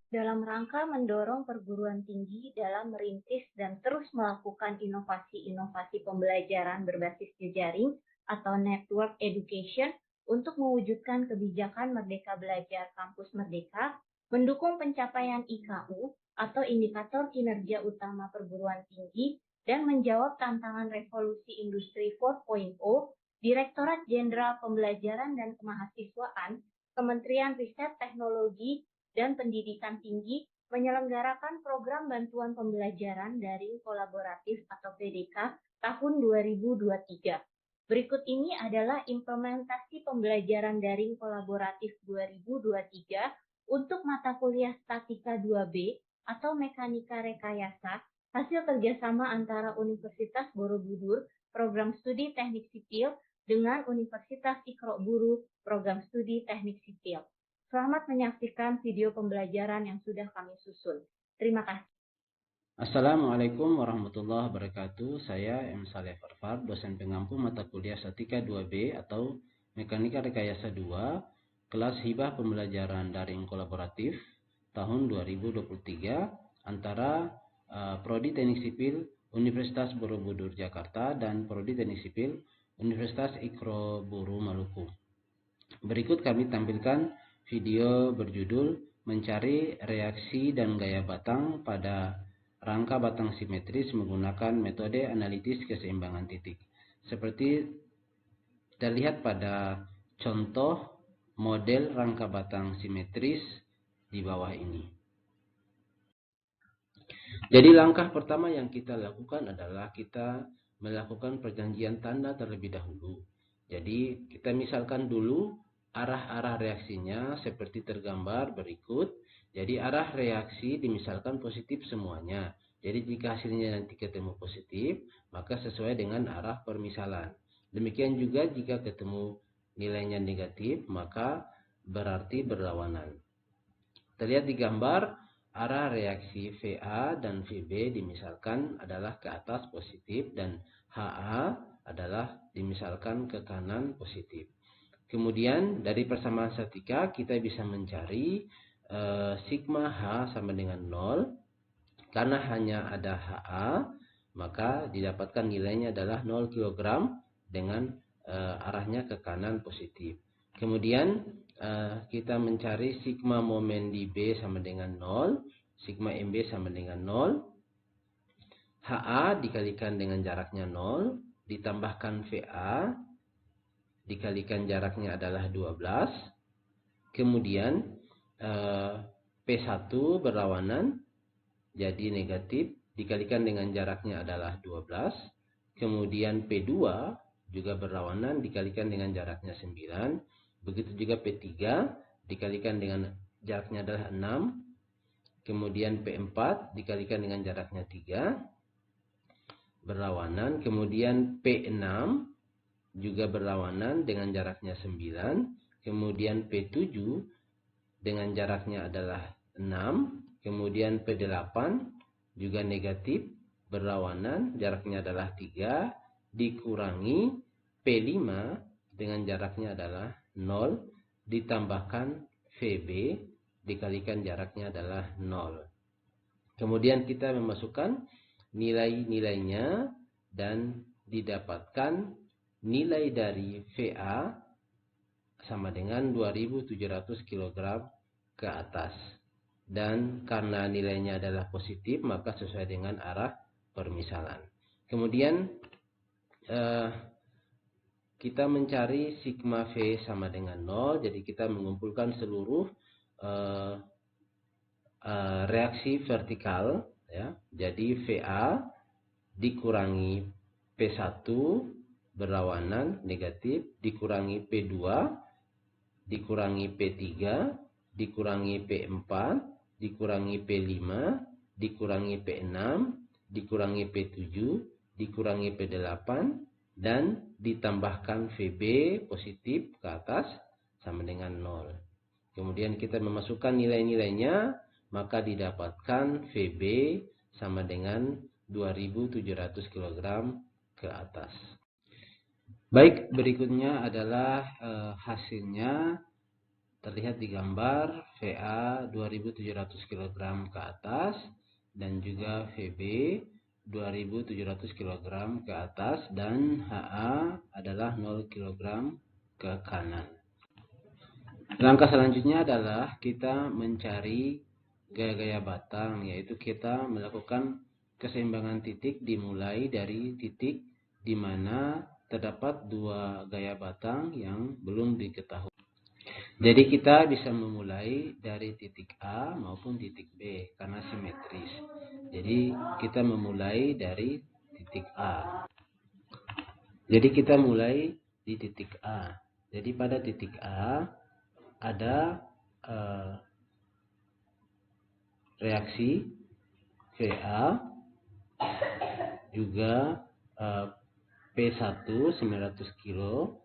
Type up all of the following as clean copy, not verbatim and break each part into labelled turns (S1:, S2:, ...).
S1: Dalam rangka mendorong perguruan tinggi dalam merintis dan terus melakukan inovasi-inovasi pembelajaran berbasis jejaring atau network education untuk mewujudkan kebijakan Merdeka Belajar Kampus Merdeka, mendukung pencapaian IKU atau Indikator Kinerja Utama Perguruan Tinggi, dan menjawab tantangan revolusi industri 4.0, Direktorat Jenderal Pembelajaran dan Kemahasiswaan, Kementerian Riset Teknologi dan Pendidikan Tinggi menyelenggarakan program bantuan pembelajaran daring kolaboratif atau PDK tahun 2023. Berikut ini adalah implementasi pembelajaran daring kolaboratif 2023 untuk mata kuliah Statika 2B atau Mekanika Rekayasa, hasil kerjasama antara Universitas Borobudur, Program Studi Teknik Sipil, dengan Universitas Iqra Buru, Program Studi Teknik Sipil. Selamat menyaksikan video pembelajaran yang sudah kami susun. Terima kasih.
S2: Assalamualaikum warahmatullahi wabarakatuh. Saya M. Saleh Farfar, dosen pengampu mata kuliah Statika 2B atau Mekanika Rekayasa 2, kelas hibah pembelajaran daring kolaboratif tahun 2023 antara Prodi Teknik Sipil Universitas Borobudur Jakarta dan Prodi Teknik Sipil Universitas Iqra Buru Maluku. Berikut kami tampilkan video berjudul Mencari Reaksi dan Gaya Batang pada Rangka Batang Simetris menggunakan metode analitis keseimbangan titik. Seperti terlihat pada contoh model rangka batang simetris di bawah ini. Jadi langkah pertama yang kita lakukan adalah kita melakukan perjanjian tanda terlebih dahulu. Jadi kita misalkan dulu arah-arah reaksinya seperti tergambar berikut. Jadi arah reaksi dimisalkan positif semuanya. Jadi jika hasilnya nanti ketemu positif, maka sesuai dengan arah permisalan. Demikian juga jika ketemu nilainya negatif, maka berarti berlawanan. Terlihat di gambar, arah reaksi VA dan VB dimisalkan adalah ke atas positif dan HA adalah dimisalkan ke kanan positif. Kemudian dari persamaan statika kita bisa mencari sigma H sama dengan 0. Karena hanya ada HA, maka didapatkan nilainya adalah 0 kg dengan arahnya ke kanan positif. Kemudian kita mencari sigma momen di B sama dengan 0, sigma MB sama dengan 0. HA dikalikan dengan jaraknya 0, ditambahkan VA dikalikan jaraknya adalah 12. Kemudian P1 berlawanan jadi negatif dikalikan dengan jaraknya adalah 12. Kemudian P2 juga berlawanan dikalikan dengan jaraknya 9. Begitu juga P3 dikalikan dengan jaraknya adalah 6. Kemudian P4 dikalikan dengan jaraknya 3 berlawanan. Kemudian P6 juga berlawanan dengan jaraknya 9. Kemudian P7 dengan jaraknya adalah 6. Kemudian P8 juga negatif berlawanan, jaraknya adalah 3. Dikurangi P5 dengan jaraknya adalah 0. Ditambahkan VB dikalikan jaraknya adalah 0. Kemudian kita memasukkan nilai-nilainya dan didapatkan nilai dari VA sama dengan 2700 kg ke atas. Dan karena nilainya adalah positif, maka sesuai dengan arah permisalan. Kemudian kita mencari sigma V sama dengan 0. Jadi kita mengumpulkan seluruh reaksi vertikal. Ya. Jadi VA dikurangi P1 berlawanan negatif, dikurangi P2, dikurangi P3, dikurangi P4, dikurangi P5, dikurangi P6, dikurangi P7, dikurangi P8, dan ditambahkan VB positif ke atas sama dengan 0. Kemudian kita memasukkan nilai-nilainya, maka didapatkan VB sama dengan 2700 kg ke atas. Baik, berikutnya adalah hasilnya terlihat di gambar VA 2700 kg ke atas dan juga VB 2700 kg ke atas dan HA adalah 0 kg ke kanan. Langkah selanjutnya adalah kita mencari gaya-gaya batang, yaitu kita melakukan keseimbangan titik dimulai dari titik di mana terdapat dua gaya batang yang belum diketahui. Jadi kita bisa memulai dari titik A maupun titik B karena simetris. Jadi kita memulai dari titik A. Jadi kita mulai di titik A. Jadi pada titik A ada reaksi VA, juga P1 900 kilo,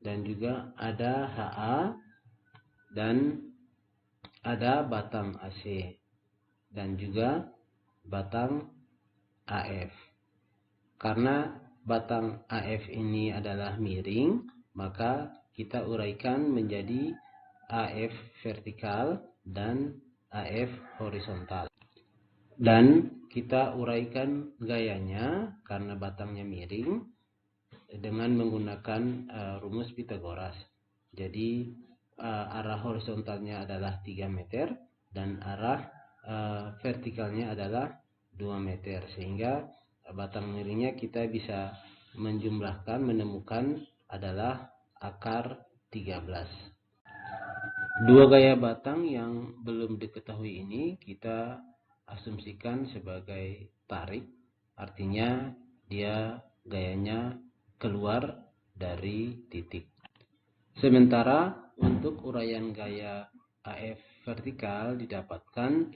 S2: dan juga ada HA, dan ada batang AC, dan juga batang AF. Karena batang AF ini adalah miring, maka kita uraikan menjadi AF vertikal dan AF horizontal. Dan kita uraikan gayanya karena batangnya miring dengan menggunakan rumus Pythagoras. Jadi arah horizontalnya adalah 3 meter dan arah vertikalnya adalah 2 meter. Sehingga batang miringnya kita bisa menemukan adalah akar 13. Dua gaya batang yang belum diketahui ini kita asumsikan sebagai tarik, artinya dia gayanya keluar dari titik. Sementara untuk uraian gaya AF vertikal didapatkan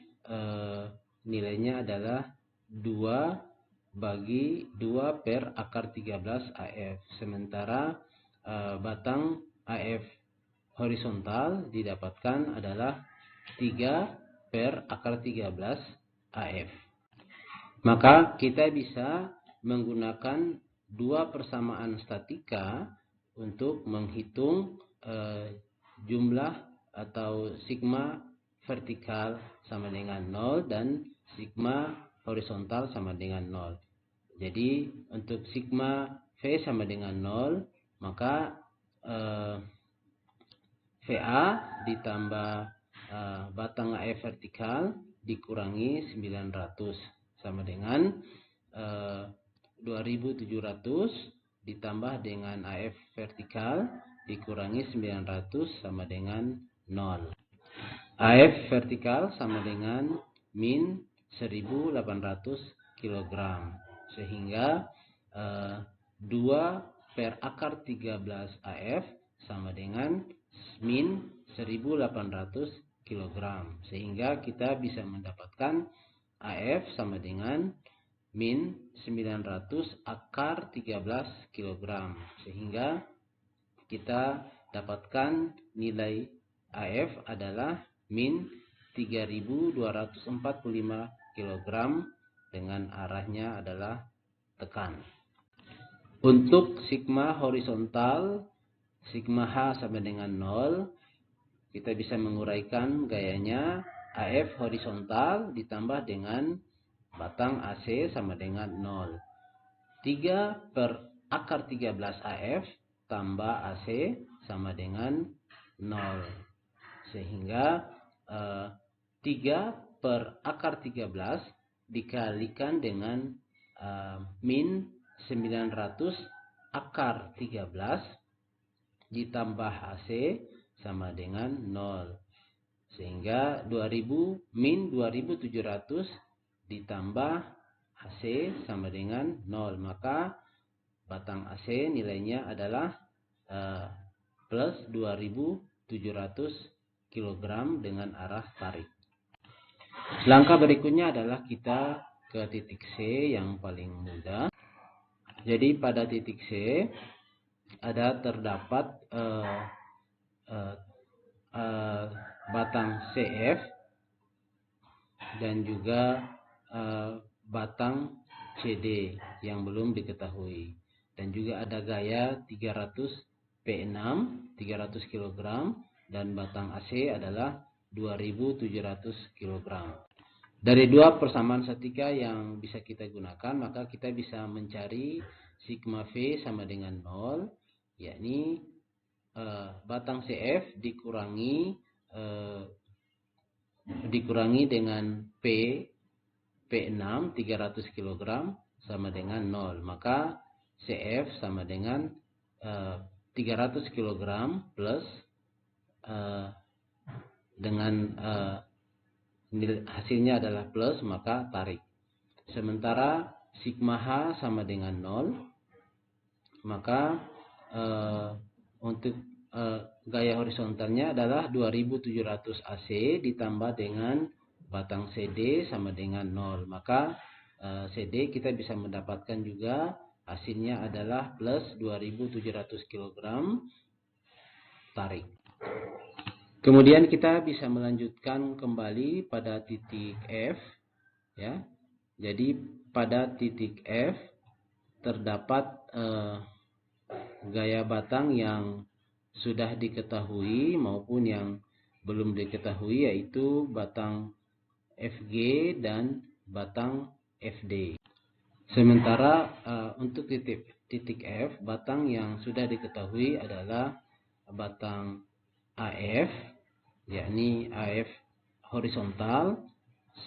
S2: nilainya adalah 2/2 per akar 13 AF. Sementara batang AF horizontal didapatkan adalah 3 per akar 13 AF. Maka kita bisa menggunakan dua persamaan statika untuk menghitung jumlah atau sigma vertikal sama dengan 0 dan sigma horizontal sama dengan 0. Jadi untuk sigma V sama dengan 0, maka VA ditambah batang AF vertikal dikurangi 900 sama dengan 2700 ditambah dengan AF vertikal dikurangi 900 sama dengan 0. AF vertikal sama dengan min 1800 kg. Sehingga 2 per akar 13 AF sama dengan min 1800 kg. Sehingga kita bisa mendapatkan AF sama dengan min 900 akar 13 kg. Sehingga kita dapatkan nilai AF adalah min 3245 kg dengan arahnya adalah tekan. Untuk sigma horizontal, sigma H sama dengan 0, kita bisa menguraikan gayanya AF horizontal ditambah dengan batang AC sama dengan 0. 3 per akar 13 AF tambah AC sama dengan 0. Sehingga 3 per akar 13 dikalikan dengan min 900 akar 13 ditambah AC sama dengan 0. Sehingga 2000 min 2700 ditambah AC sama dengan 0. Maka batang AC nilainya adalah plus 2700 kg dengan arah tarik. Langkah berikutnya adalah kita ke titik C yang paling mudah. Jadi pada titik C terdapat batang CF dan juga batang CD yang belum diketahui, dan juga ada gaya 300 P6 300 kg dan batang AC adalah 2700 kg. Dari dua persamaan statika yang bisa kita gunakan, maka kita bisa mencari sigma V sama dengan 0, yakni batang CF dikurangi dengan P6 300 kg sama dengan 0. Maka CF sama dengan 300 kg plus dengan hasilnya adalah plus, maka tarik. Sementara sigma H sama dengan 0, maka untuk gaya horizontalnya adalah 2700 AC ditambah dengan batang CD sama dengan 0. Maka CD kita bisa mendapatkan juga hasilnya adalah plus 2700 kg tarik. Kemudian kita bisa melanjutkan kembali pada titik F, ya. Jadi pada titik F terdapat gaya batang yang sudah diketahui maupun yang belum diketahui, yaitu batang FG dan batang FD. Sementara untuk titik F, batang yang sudah diketahui adalah batang AF, yakni AF horizontal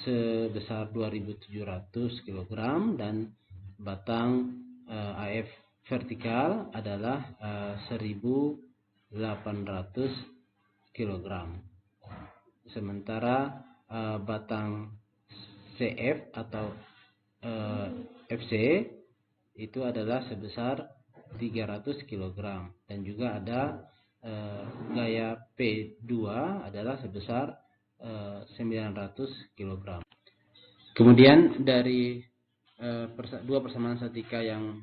S2: sebesar 2700 kg dan batang AF vertikal adalah 1800 kg. Sementara batang CF atau FC itu adalah sebesar 300 kg dan juga ada gaya P2 adalah sebesar 900 kg. Kemudian dari dua persamaan statika yang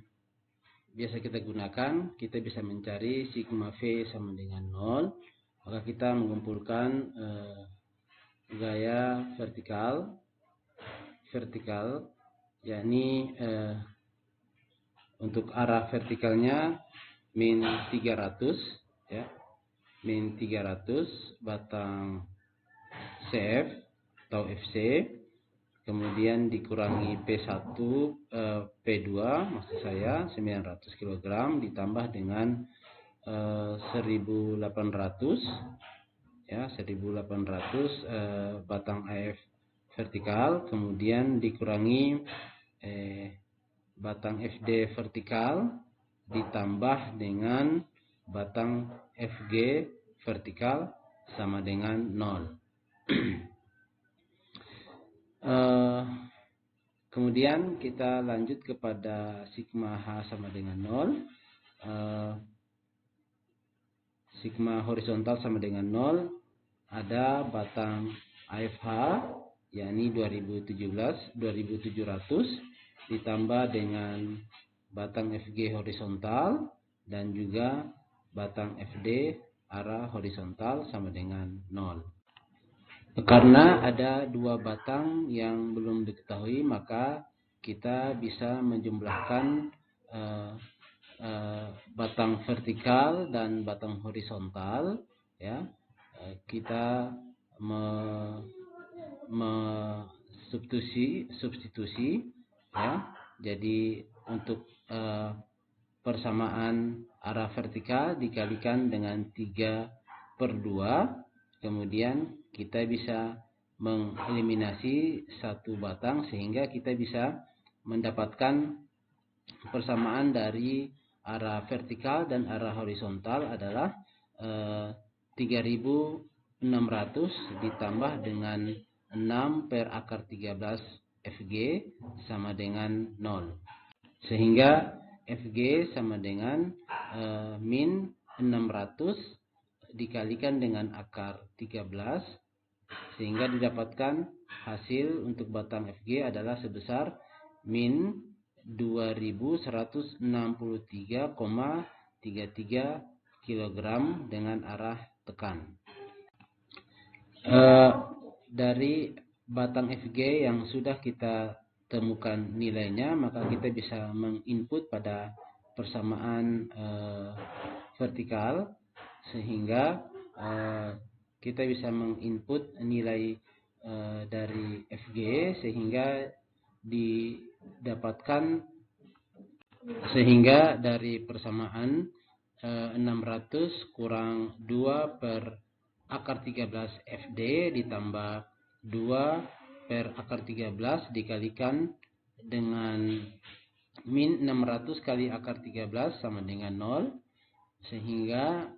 S2: biasa kita gunakan, kita bisa mencari sigma V sama dengan 0. Maka kita mengumpulkan gaya vertikal, yakni untuk arah vertikalnya min 300, ya, min 300 batang CF atau FC, kemudian dikurangi P1 P2 maksud saya 900 kg ditambah dengan 1800, ya, 1800 batang AF vertikal, kemudian dikurangi batang FD vertikal ditambah dengan batang FG vertikal sama dengan 0. Kemudian kita lanjut kepada sigma H sama dengan 0. Sigma horizontal sama dengan 0. Ada batang AFH, yakni 2700 ditambah dengan batang FG horizontal dan juga batang FD arah horizontal sama dengan 0. Karena ada dua batang yang belum diketahui, maka kita bisa menjumlahkan batang vertikal dan batang horizontal, ya. Kita substitusi, ya. Jadi untuk persamaan arah vertikal dikalikan dengan 3/2, kemudian kita bisa mengeliminasi satu batang sehingga kita bisa mendapatkan persamaan dari arah vertikal dan arah horizontal adalah 3600 ditambah dengan 6/13 FG sama dengan 0. Sehingga FG sama dengan min 600 dikalikan dengan akar 13, sehingga didapatkan hasil untuk batang FG adalah sebesar min 2163,33 kg dengan arah tekan. Dari batang FG yang sudah kita temukan nilainya, maka kita bisa menginput pada persamaan vertikal, sehingga kita bisa menginput nilai dari FG sehingga didapatkan dari persamaan 600 kurang 2 per akar 13 FD ditambah 2 per akar 13 dikalikan dengan min 600 kali akar 13 sama dengan 0, sehingga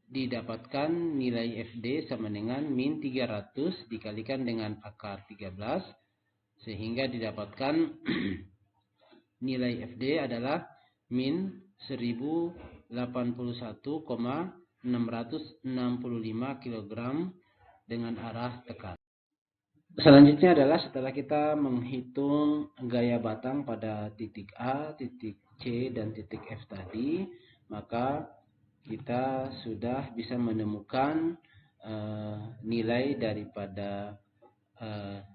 S2: didapatkan nilai FD sama dengan min 300 dikalikan dengan akar 13, sehingga didapatkan nilai FD adalah min 1081,665 kg dengan arah tekan. Selanjutnya adalah setelah kita menghitung gaya batang pada titik A, titik C, dan titik F tadi, maka kita sudah bisa menemukan nilai daripada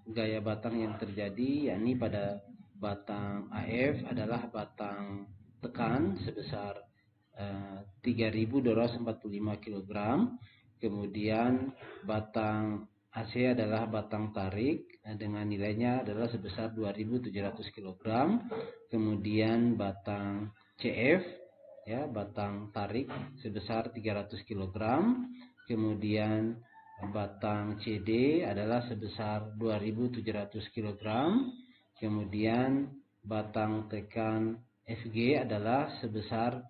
S2: gaya batang yang terjadi, yakni pada batang AF adalah batang tekan sebesar 3.245 kg. Kemudian batang AC adalah batang tarik dengan nilainya adalah sebesar 2.700 kg. Kemudian batang CF ya, batang tarik sebesar 300 kg. Kemudian batang CD adalah sebesar 2.700 kg. Kemudian batang tekan FG adalah sebesar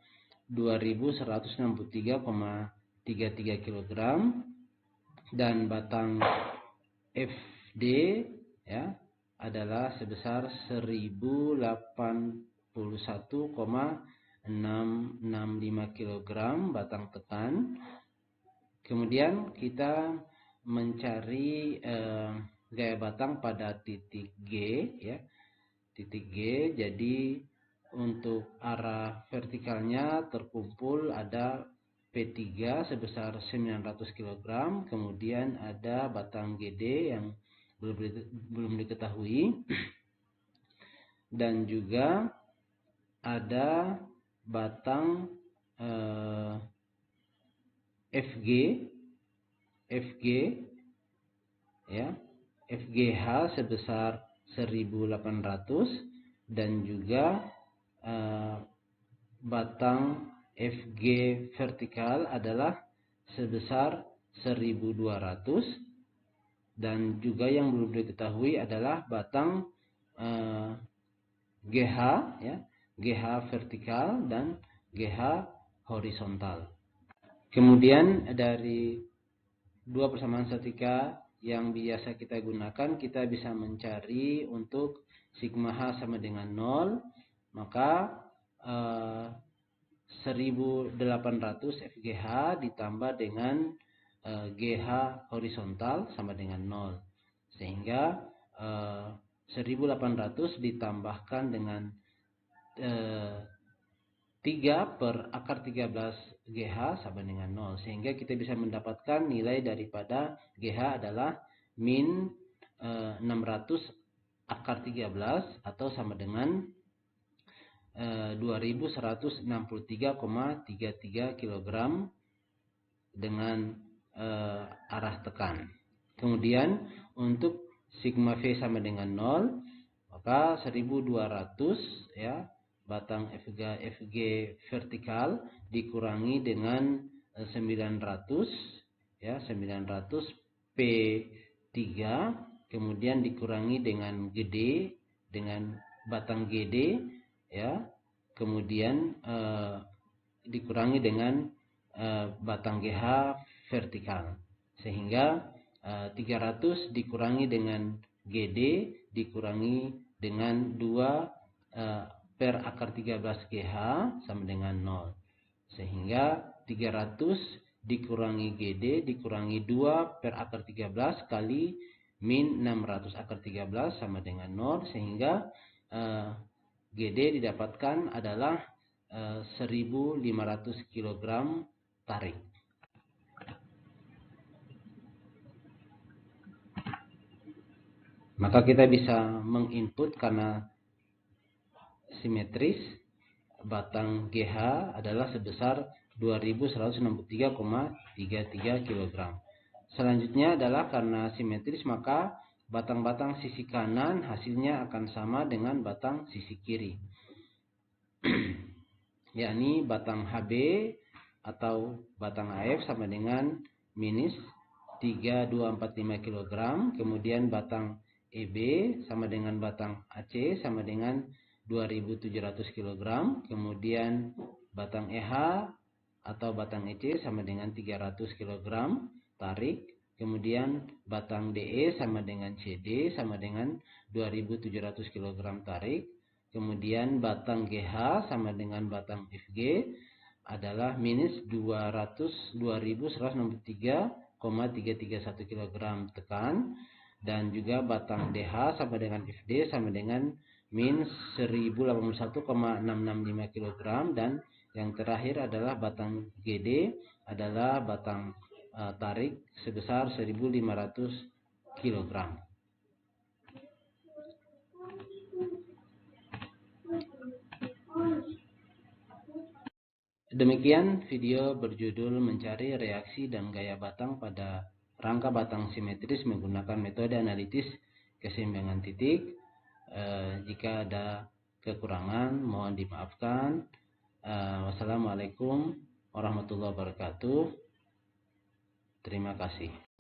S2: 2.163,33 kg. Dan batang FD ya adalah sebesar 1081,665 kg batang tekan. Kemudian kita mencari gaya batang pada titik G ya. Titik G, jadi untuk arah vertikalnya terkumpul ada P3 sebesar 900 kg, kemudian ada batang GD yang belum diketahui, dan juga ada batang FG ya, FGH sebesar 1.800, dan juga batang FG vertikal adalah sebesar 1.200, dan juga yang belum diketahui adalah batang GH ya, GH vertikal dan GH horizontal. Kemudian dari dua persamaan statika yang biasa kita gunakan, kita bisa mencari untuk sigma H sama dengan 0, maka 1.800 FGH ditambah dengan GH horizontal sama dengan 0, sehingga 1.800 ditambahkan dengan 3 per akar 13 GH sama dengan 0, sehingga kita bisa mendapatkan nilai daripada GH adalah min 600 akar 13 atau sama dengan 2.163,33 kg dengan arah tekan. Kemudian untuk sigma V sama dengan 0, maka 1.200 ya, batang FG vertikal dikurangi dengan 900 ya, 900 P3, kemudian dikurangi dengan batang GD ya, kemudian dikurangi dengan batang GH vertikal, sehingga 300 dikurangi dengan GD dikurangi dengan 2 per akar 13 GH sama dengan 0, sehingga 300 dikurangi GD dikurangi 2 per akar 13 kali min 600 akar 13 sama dengan 0, sehingga GD didapatkan adalah 1.500 kg tarik. Maka kita bisa menginput karena simetris, batang GH adalah sebesar 2163,33 kg. Selanjutnya adalah karena simetris, maka batang-batang sisi kanan hasilnya akan sama dengan batang sisi kiri. Yakni batang HB atau batang AF sama dengan minus 3245 kg. Kemudian batang EB sama dengan batang AC sama dengan 2700 kg. Kemudian batang EH atau batang EC sama dengan 300 kg tarik. Kemudian batang DE sama dengan CD sama dengan 2700 kg tarik. Kemudian batang GH sama dengan batang FG adalah minus 2163,331 kg tekan. Dan juga batang DH sama dengan FD sama dengan min 1081,665 kg. Dan yang terakhir adalah batang GD adalah batang tarik sebesar 1500 kg. Demikian video berjudul mencari reaksi dan gaya batang pada rangka batang simetris menggunakan metode analitis keseimbangan titik. Jika ada kekurangan mohon dimaafkan. Wassalamualaikum warahmatullahi wabarakatuh. Terima kasih.